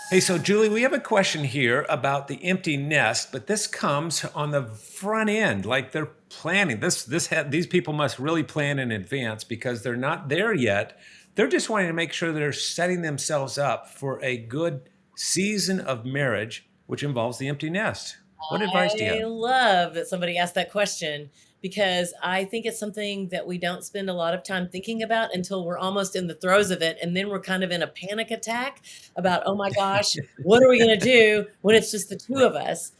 Hey, so Julie, we have a question here about the empty nest, but this comes on the front end, like they're planning. These people must really plan in advance because they're not there yet. They're just wanting to make sure they're setting themselves up for a good season of marriage, which involves the empty nest. What advice do you I have? love that somebody asked that question because I think it's something that we don't spend a lot of time thinking about until we're almost in the throes of it. And then we're kind of in a panic attack about, oh my gosh, what are we going to do when it's just the two Right, of us?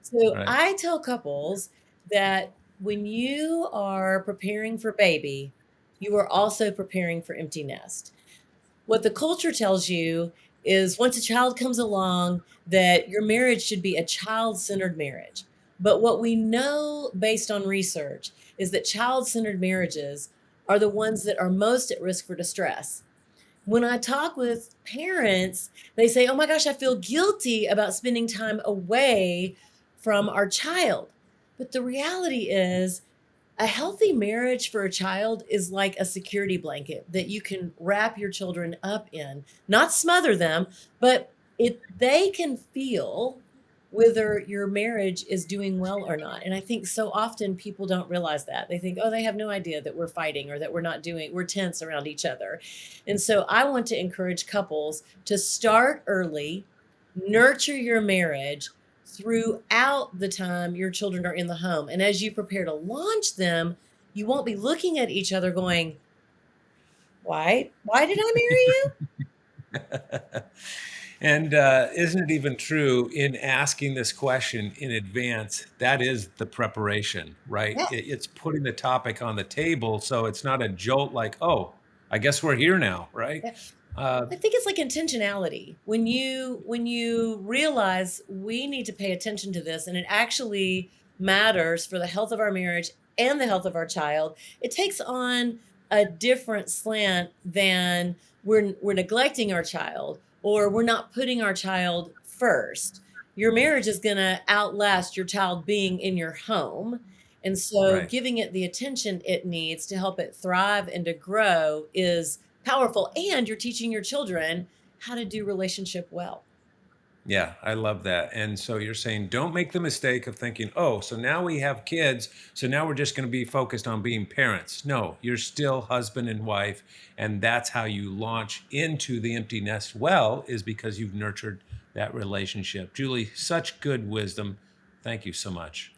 So right, I tell couples that when you are preparing for baby, you are also preparing for empty nest. What the culture tells you is once a child comes along, that your marriage should be a child-centered marriage. But what we know based on research is that child-centered marriages are the ones that are most at risk for distress. When I talk with parents, they say, "Oh my gosh, I feel guilty about spending time away from our child." But the reality is a healthy marriage for a child is like a security blanket that you can wrap your children up in, not smother them, but they can feel whether your marriage is doing well or not. And I think so often people don't realize that. They think, oh, they have no idea that we're fighting or that we're tense around each other. And so I want to encourage couples to start early, nurture your marriage throughout the time your children are in the home. And as you prepare to launch them, you won't be looking at each other going, why did I marry you? And isn't it even true in asking this question in advance? That is the preparation, right? Yeah. It's putting the topic on the table so it's not a jolt like, oh, I guess we're here now, right? Yeah. Uh, I think it's like intentionality. When you realize we need to pay attention to this and it actually matters for the health of our marriage and the health of our child, it takes on a different slant than we're neglecting our child or we're not putting our child first. Your marriage is going to outlast your child being in your home. And so right. giving it the attention it needs to help it thrive and to grow is powerful, and you're teaching your children how to do relationship well. Yeah, I love that. And so you're saying don't make the mistake of thinking, oh, so now we have kids. So now we're just going to be focused on being parents. No, you're still husband and wife. And that's how you launch into the empty nest well, is because you've nurtured that relationship. Julie, such good wisdom. Thank you so much.